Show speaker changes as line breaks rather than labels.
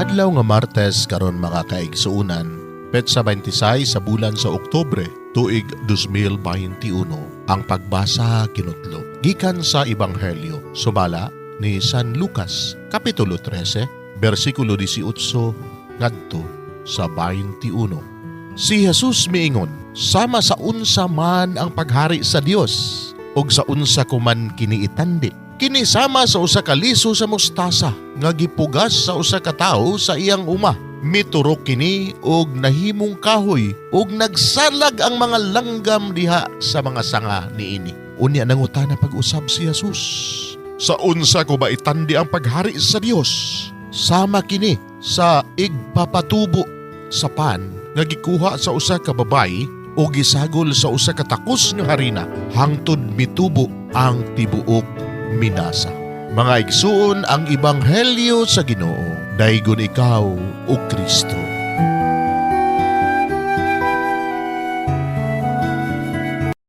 Adlaw nga Martes karon mga kaigsuunan, petsa 26 sa bulan sa Oktubre, tuig 2021. Ang pagbasa kinutlo gikan sa Ebanghelyo sumala ni San Lucas, kapitulo 13, bersikulo 18 ngadto sa 21. Si Jesus miingon, sama sa unsa man ang paghari sa Dios, ug sa unsa kuman kini itandi. Kini sama sa usa ka liso sa mostasa nga gipugas sa usa ka tawo sa iyang uma. Miturok kini og nahimong kahoy ug nagsalag ang mga langgam diha sa mga sanga niini. Unya nangutana pag-usab si Jesus, sa unsa ko ba itandi ang paghari sa Dios? Sama kini sa igpapatubo sa pan nga gikuha sa usa ka babayi o gisagol sa usa ka takos nga harina hangtod mitubo ang tibuok minasa. Mga igsuon ang Ebanghelyo sa Ginoo. Daygon ikaw, O Kristo.